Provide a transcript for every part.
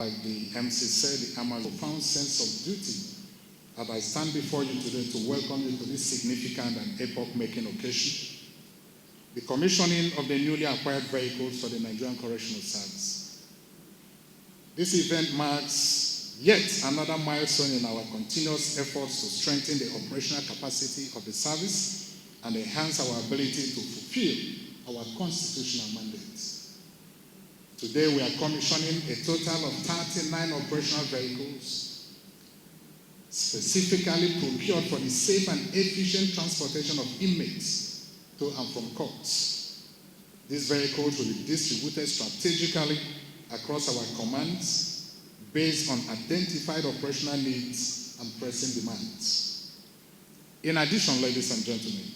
Like the MC said, I have a profound sense of duty that I stand before you today to welcome you to this significant and epoch-making occasion, the commissioning of the newly acquired vehicles for the Nigerian Correctional Service. This event marks yet another milestone in our continuous efforts to strengthen the operational capacity of the service and enhance our ability to fulfill our constitutional mandates. Today, we are commissioning a total of 39 operational vehicles, specifically procured for the safe and efficient transportation of inmates to and from courts. These vehicles will be distributed strategically across our commands based on identified operational needs and pressing demands. In addition, ladies and gentlemen,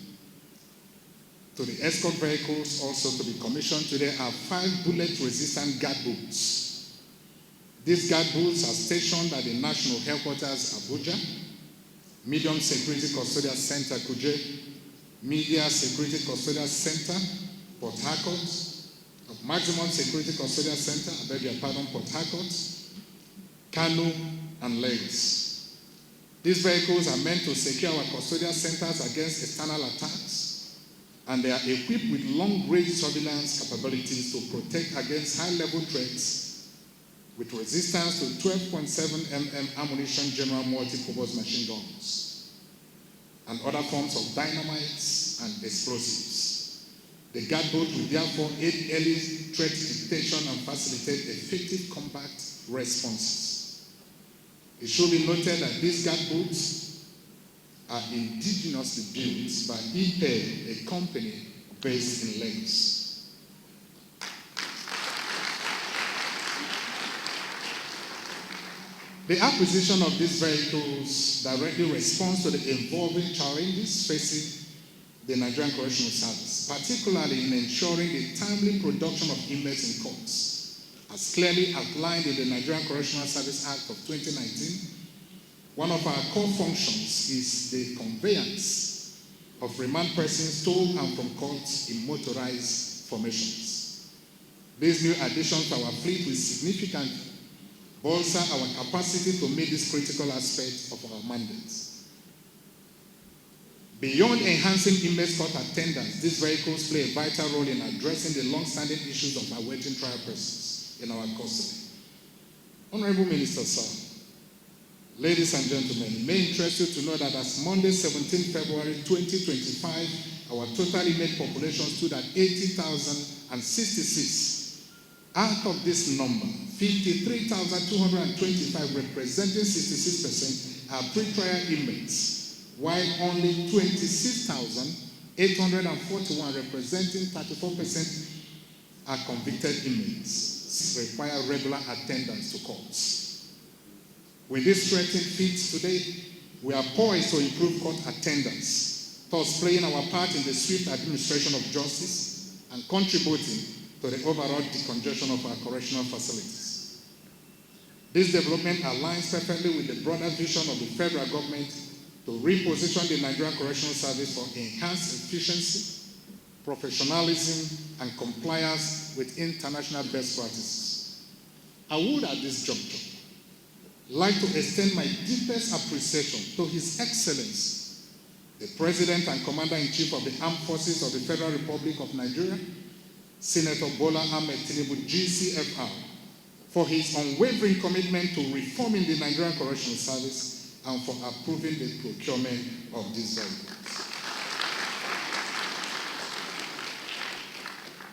to the escort vehicles also to be commissioned today are 5 bullet-resistant guard boots. These guard boots are stationed at the national headquarters, Abuja, Medium Security Custodial Center, Kuje, Media Security Custodial Center, Port Harcourt, Maximum Security Custodial Center, Port Harcourt, Kano, and Lagos. These vehicles are meant to secure our custodial centers against external attacks, and they are equipped with long-range surveillance capabilities to protect against high-level threats with resistance to 12.7 mm ammunition general multi-purpose machine guns and other forms of dynamites and explosives. The guard boat will therefore aid early threat detection and facilitate effective combat responses. It should be noted that these guard boats are indigenously built by Ikoyi, a company based in Lagos. The acquisition of these vehicles directly responds to the evolving challenges facing the Nigerian Correctional Service, particularly in ensuring the timely production of inmates in courts. As clearly outlined in the Nigerian Correctional Service Act of 2019, one of our core functions is the conveyance of remand persons to and from courts in motorized formations. These new additions to our fleet will significantly bolster our capacity to meet this critical aspect of our mandates. Beyond enhancing inmates court attendance, these vehicles play a vital role in addressing the long-standing issues of awaiting trial persons in our custody. Honorable Minister, sir, ladies and gentlemen, it may interest you to know that as Monday, 17 February 2025, our total inmate population stood at 80,066. Out of this number, 53,225, representing 66%, are pre-trial inmates, while only 26,841, representing 34%, are convicted inmates, require regular attendance to courts. With this strengthened feat today, we are poised to improve court attendance, thus playing our part in the swift administration of justice and contributing to the overall decongestion of our correctional facilities. This development aligns perfectly with the broader vision of the federal government to reposition the Nigerian Correctional Service for enhanced efficiency, professionalism, and compliance with international best practices. I would, at this juncture, like to extend my deepest appreciation to His Excellency, the President and Commander-in-Chief of the Armed Forces of the Federal Republic of Nigeria, Senator Bola Ahmed Tinubu, GCFR, for his unwavering commitment to reforming the Nigerian Correctional Service and for approving the procurement of these vehicles.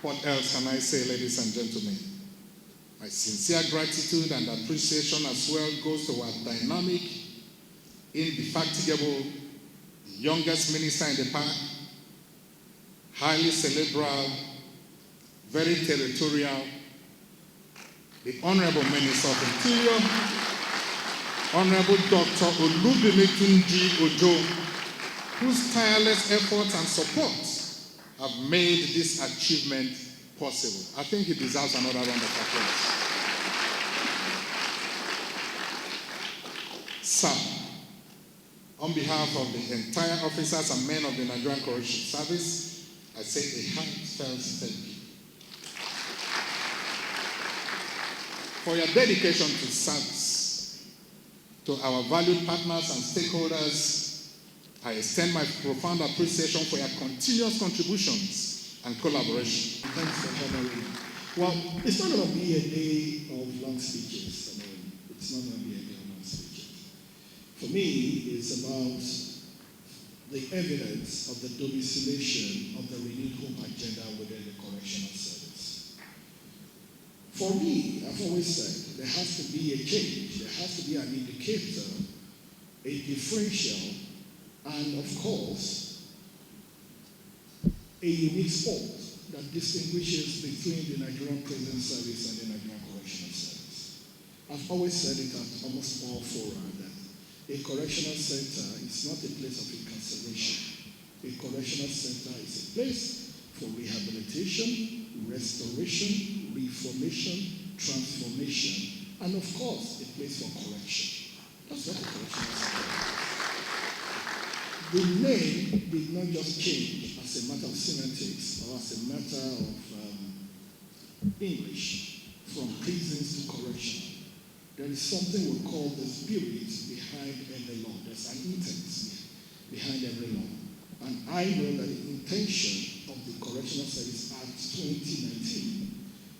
What else can I say, ladies and gentlemen? My sincere gratitude and appreciation as well goes to our dynamic, indefatigable, youngest minister in the park, highly cerebral, very territorial, the Honorable Minister of Interior, Honorable Dr. Olubunmi Tunji-Ojo, whose tireless efforts and support have made this achievement possible. I think he deserves another round of applause. Sir, on behalf of the entire officers and men of the Nigerian Correctional Service, I say a heartfelt thank you. for your dedication to service. To our valued partners and stakeholders, I extend my profound appreciation for your continuous contributions and collaboration. Thanks for having me. Well, it's not going to be a day of long speeches. It's not going to be a day of long speeches. For me, it's about the evidence of the domiciliation of the renewed hope agenda within the correctional service. For me, I've always said, there has to be a change. There has to be an indicator, a differential, and of course, a unique spot that distinguishes between the Nigerian Prison Service and the Nigerian Correctional Service. I've always said it at almost all fora that a correctional center is not a place of incarceration. A correctional center is a place for rehabilitation, restoration, reformation, transformation, and of course, a place for correction. That's what a correctional center is. The name did not just change as a matter of semantics or as a matter of English from prisons to correction. There is something we call the spirit behind every law. There's an intent behind every law. And I know that the intention of the Correctional Service Act 2019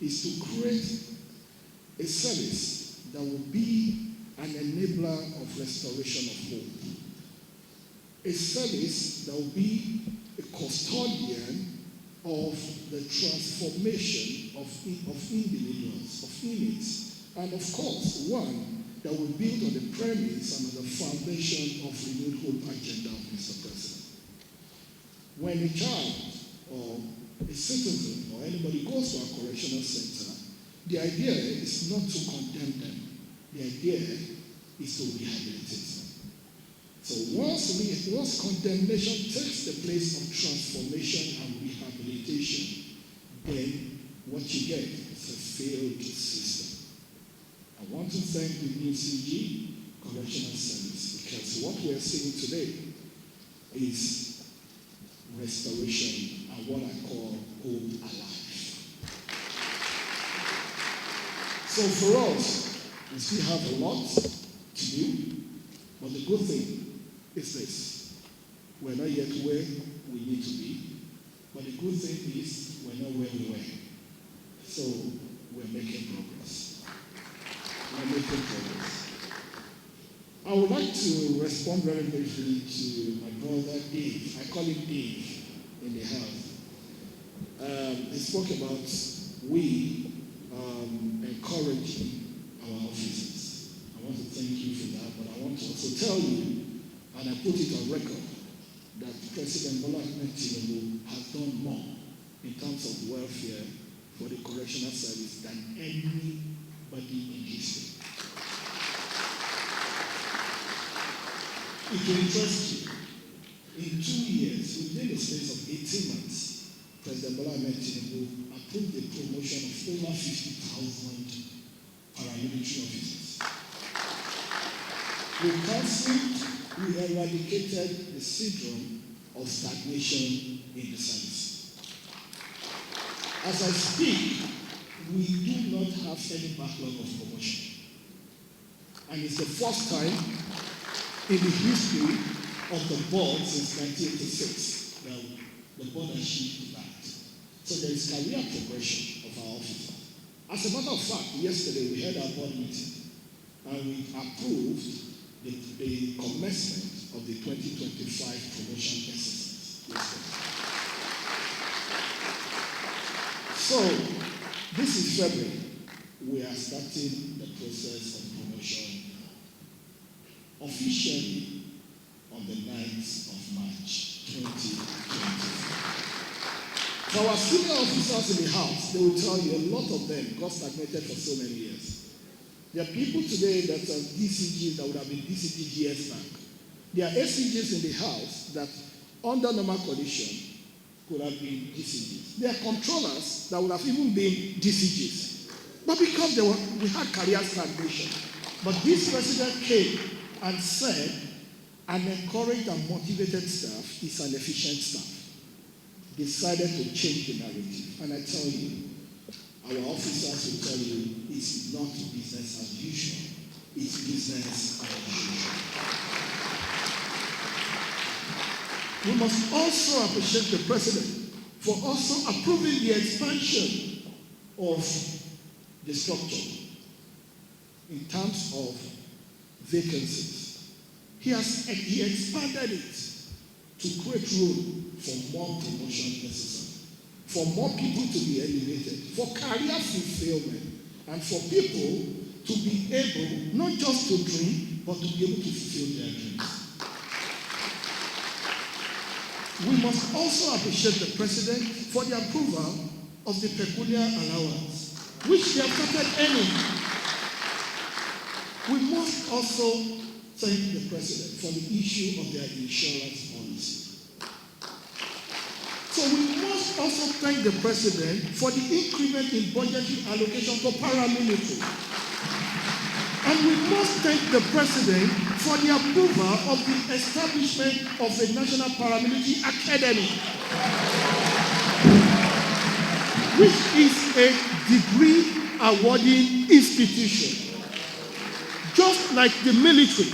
is to create a service that will be an enabler of restoration of hope. A service that will be a custodian of the transformation of individuals, of inmates, and of course, one that will build on the premise and on the foundation of renewed hope agenda of Mr. President. When a child or a citizen or anybody goes to a correctional center, the idea is not to condemn them. The idea is to rehabilitate them. So once condemnation takes the place of transformation and rehabilitation, then what you get is a failed system. I want to thank the NCoS Correctional Service because what we are seeing today is restoration and what I call hope alive. So for us, we still have a lot to do, but the good thing is this. We're not yet where we need to be, but the good thing is we're not where we were. So we're making progress. We're making progress. I would like to respond very briefly to my brother Dave. I call him Dave in the house. He spoke about we encouraging our officers. I want to thank you for that, but I want to also tell you, and I put it on record, that President Bola Ahmed Tinubu has done more in terms of welfare for the correctional service than anybody in history. It will interest you. In 2 years, within the space of 18 months, President Bola Ahmed Tinubu approved the promotion of over 50,000 paramilitary officers. We eradicated the syndrome of stagnation in the service. As I speak, we do not have any backlog of promotion. And it's the first time in the history of the board since 1986 that the board has achieved that. So there is career progression of our officers. As a matter of fact, yesterday we had our board meeting and we approved the commencement of the 2025 promotion exercise yesterday. So, this is February. We are starting the process of promotion officially on the 9th of March, 2020. For our senior officers in the house, they will tell you a lot of them got stagnated for so many years. There are people today that are DCGs that would have been DCG years back. There are SCGs in the house that, under normal condition, could have been DCGs. There are controllers that would have even been DCGs. But because we had career stagnation. But this president came and said, an encouraged and motivated staff is an efficient staff. Decided to change the narrative. And I tell you, our officers will tell you, is not business as usual. It's business as usual. We must also appreciate the President for also approving the expansion of the structure in terms of vacancies. He expanded it to create room for more promotion necessary, for more people to be elevated, for career fulfillment, and for people to be able not just to dream, but to be able to fulfill their dreams. We must also appreciate the President for the approval of the peculiar allowance, which they have started earning. We must also thank the President for the issue of their insurance policy. So we must also thank the President for the increment in budgetary allocation for paramilitary. And we must thank the President for the approval of the establishment of a National Paramilitary Academy, which is a degree-awarding institution. Just like the military,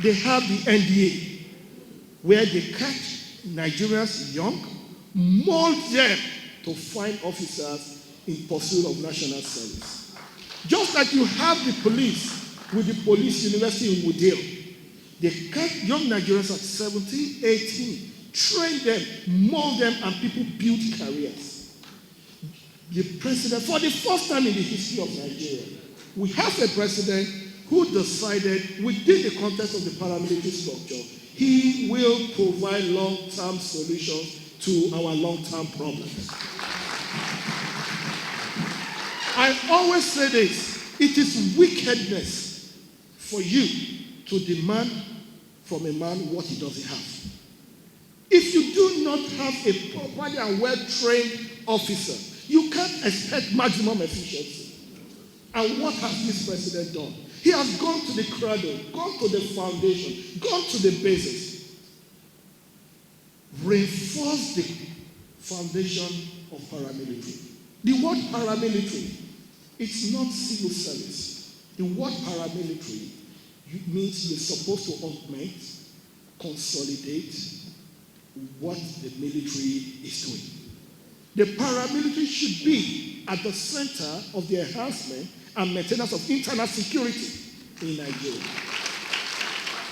they have the NDA, where they catch Nigerians young, mold them to find officers in pursuit of national service. Just like you have the police with the police university in Wudil, they catch young Nigerians at 17, 18, train them, mold them, and people build careers. The President, for the first time in the history of Nigeria, we have a President who decided within the context of the paramilitary structure, he will provide long-term solutions to our long-term problems. I always say this, it is wickedness for you to demand from a man what he doesn't have. If you do not have a properly and well-trained officer, you can't expect maximum efficiency. And what has this President done? He has gone to the cradle, gone to the foundation, gone to the basis, reinforced the foundation of paramilitary. The word paramilitary, it's not civil service. The word paramilitary means you're supposed to augment, consolidate what the military is doing. The paramilitary should be at the center of the enhancement and maintenance of internal security in Nigeria.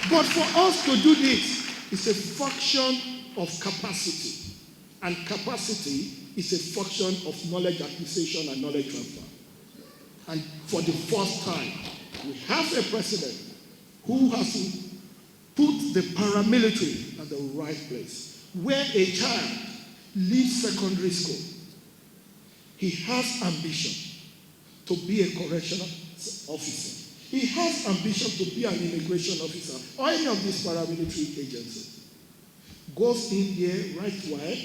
But for us to do this, it's a function of capacity. And capacity is a function of knowledge acquisition and knowledge transfer. And for the first time, we have a President who has put the paramilitary at the right place. Where a child leaves secondary school, he has ambition to be a correctional officer. He has ambition to be an immigration officer or any of these paramilitary agencies. Goes in there, writes work,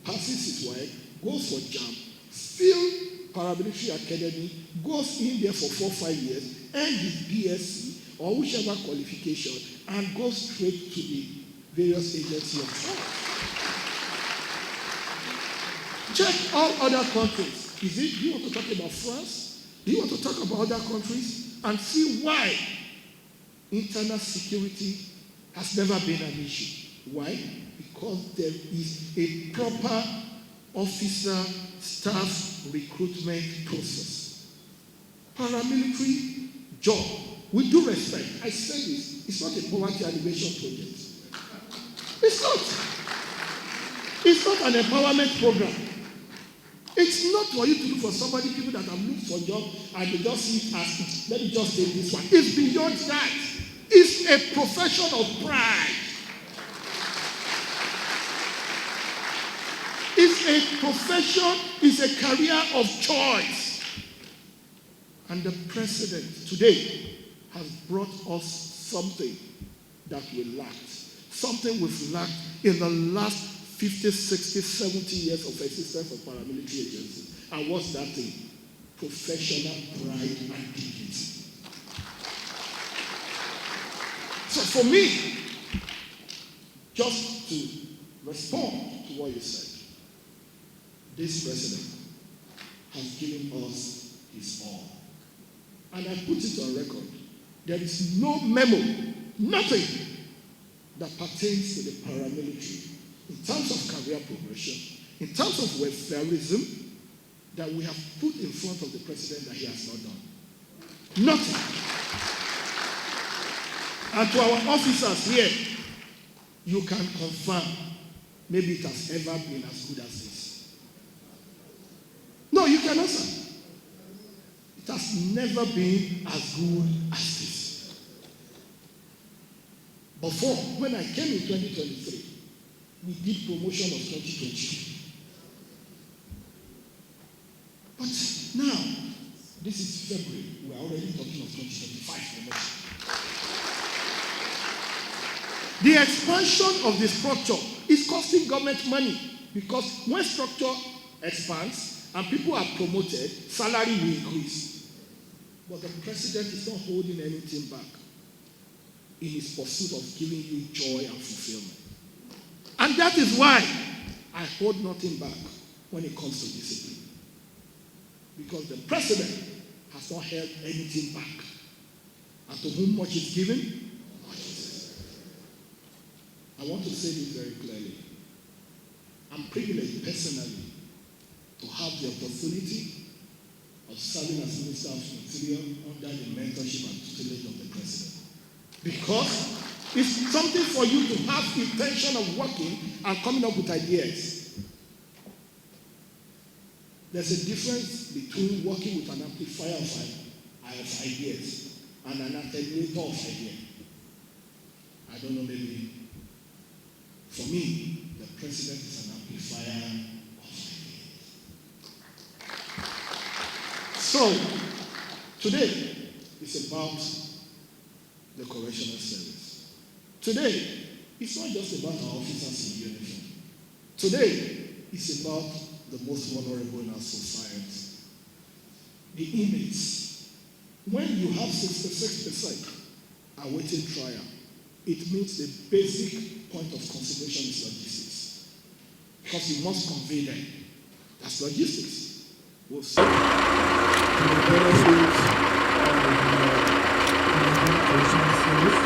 passes his work, goes for JAM, still paramilitary academy, goes in there for 4 or 5 years, earns his BSc or whichever qualification, and goes straight to the various agencies of trial. Check all other countries. Do you want to talk about France? Do you want to talk about other countries? And see why internal security has never been an issue. Why? Because there is a proper officer-staff recruitment process. Paramilitary job, with due respect, I say this, it's not a poverty alleviation project. It's not. It's not an empowerment program. It's not for you to do for somebody, people that have looked for a job and they just see it as, let me just take this one. It's beyond that. It's a profession of pride. It's a profession, it's a career of choice. And the President today has brought us something that we lacked. Something we've lacked in the last 50, 60, 70 years of existence of paramilitary agencies. And what's that thing? Professional pride and dignity. So for me, just to respond to what you said, this President has given us his all. and I put it on record, there is no memo, nothing that pertains to the paramilitary in terms of career progression, in terms of welfareism, that we have put in front of the president that he has not done. Nothing. And to our officers here, you can confirm, maybe it has ever been as good as this. No, you can answer. It has never been as good as this. Before, when I came in 2023, we did promotion of 2022. But now, this is February, we are already talking of 2025 promotion. The expansion of the structure is costing government money, because when structure expands and people are promoted, salary will increase. But the president is not holding anything back in his pursuit of giving you joy and fulfillment. And that is why I hold nothing back when it comes to discipline. Because the president has not held anything back. And to whom much is given, much is given. I want to say this very clearly. I'm privileged personally to have the opportunity of serving as Minister of Interior under the mentorship and tutelage of the President. Because it's something for you to have the intention of working and coming up with ideas. There's a difference between working with an amplifier of ideas and an attenuator of ideas. I don't know, maybe for me, the president is an amplifier of ideas. So, today is about the correctional service. Today, it's not just about our officers in uniform. Today, it's about the most vulnerable in our society. The inmates. When you have 66% awaiting trial, it means the basic point of consideration is logistics. Because you must convey them. That's logistics. We'll see. The benefits of the correctional service,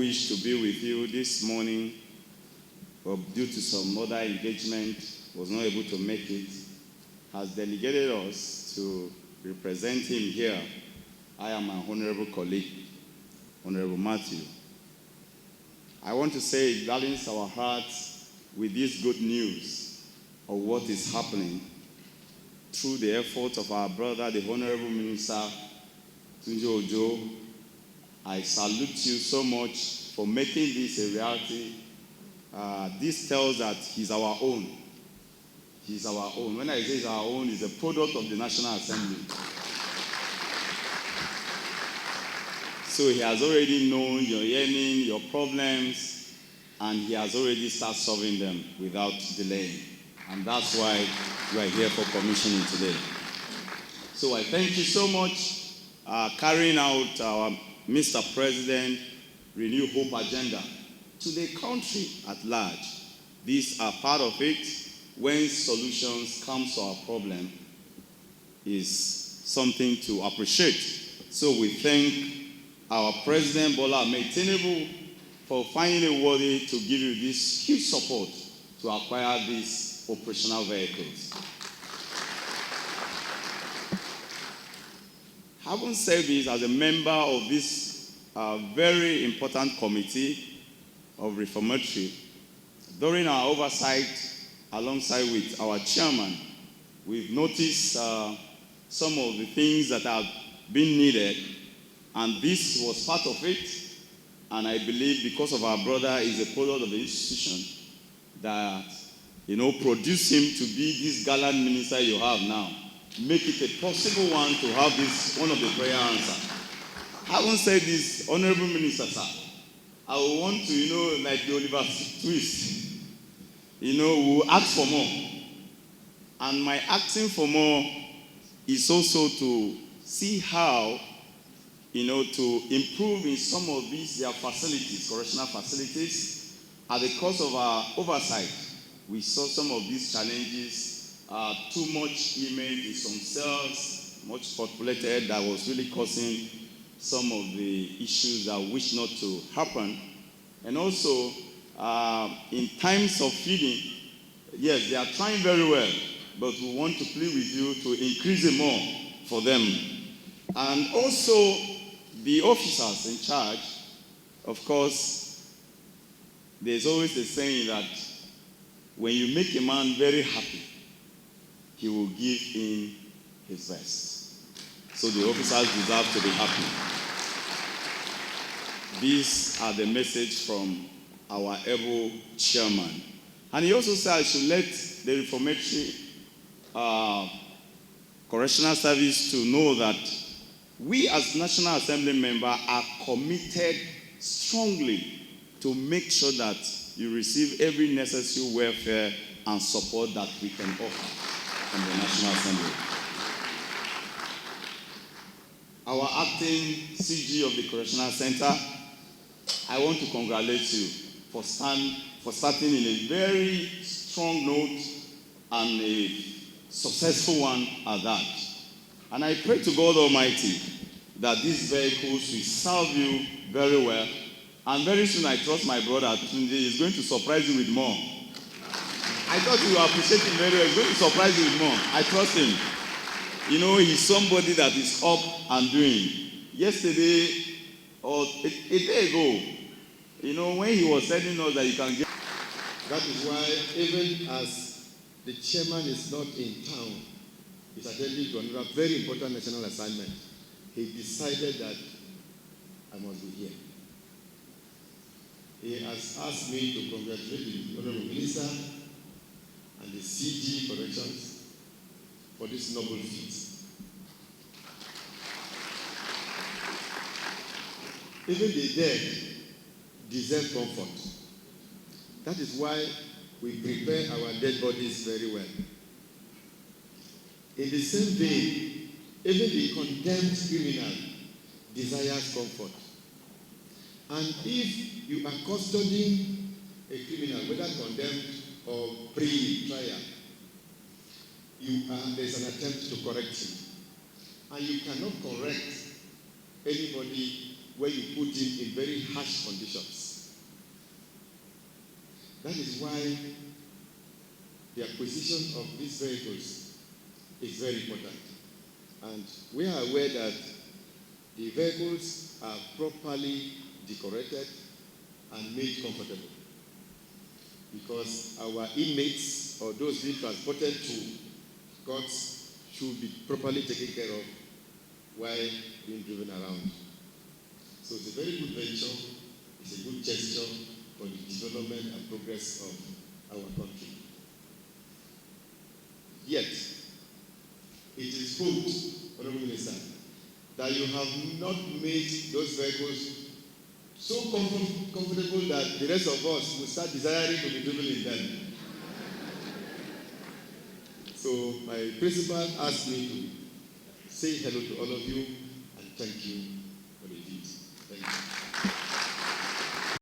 wished to be with you this morning, but due to some other engagement, was not able to make it, has delegated us to represent him here. I am my honorable colleague, Honorable Matthew. I want to say it gladdens our hearts with this good news of what is happening through the efforts of our brother, the Honorable Minister Tunji-Ojo. I salute you so much for making this a reality. This tells that he's our own. He's our own. When I say he's our own, he's a product of the National Assembly. So he has already known your yearning, your problems, and he has already started solving them without delaying. And that's why we are here for commissioning today. So I thank you so much carrying out our Mr. President Renew Hope agenda to the country at large. These are part of it. When solutions come to our problem is something to appreciate. So we thank our President Bola Ahmed Tinubu for finding it worthy to give you this huge support to acquire these operational vehicles. Having said this, as a member of this very important committee of reformatory, during our oversight alongside with our chairman, we've noticed some of the things that have been needed, and this was part of it. And I believe because of our brother is a product of the institution that, produce him to be this gallant minister you have now. Make it a possible one to have this, one of the prayer answer. Having said this, Honorable Minister, sir, I want to, like the Oliver twist, we'll ask for more. And my asking for more is also to see how, to improve in some of these their facilities, correctional facilities. At the course of our oversight, we saw some of these challenges, too much inmates in some cells, much populated, that was really causing some of the issues that wish not to happen. And also, in times of feeding, yes, they are trying very well, but we want to plead with you to increase it more for them. And also, the officers in charge, of course, there's always a saying that when you make a man very happy, he will give in his best. So the officers deserve to be happy. These are the message from our able chairman. And he also said I should let the reformatory correctional service to know that we as National Assembly members are committed strongly to make sure that you receive every necessary welfare and support that we can offer from the National Assembly. Our acting CG of the Correctional Center, I want to congratulate you for starting in a very strong note and a successful one at that. And I pray to God Almighty that these vehicles will serve you very well. And very soon I trust my brother Tunji is going to surprise you with more. I thought you appreciate him very well. He's going to surprise you with more. I trust him. He's somebody that is up and doing. Yesterday, or a day ago, when he was telling us that you can get... That is why, even as the chairman is not in town, he's attending to another very important national assignment, he decided that I must be here. He has asked me to congratulate the Honorable Minister and the CG Corrections for this noble feat. Even the dead deserve comfort. That is why we prepare our dead bodies very well. In the same vein, even the condemned criminal desires comfort. And if you are custodying a criminal, whether condemned or pre-trial, there's an attempt to correct him. And you cannot correct anybody when you put him in very harsh conditions. That is why the acquisition of these vehicles is very important. And we are aware that the vehicles are properly decorated and made comfortable, because our inmates or those being transported to courts should be properly taken care of while being driven around. So it's a very good venture, it's a good gesture for the development and progress of our country. Yet, it is good, Honorable Minister, that you have not made those vehicles so comfortable that the rest of us will start desiring to be driven in them. So my principal asked me to say hello to all of you and thank you for the deed. Thank you.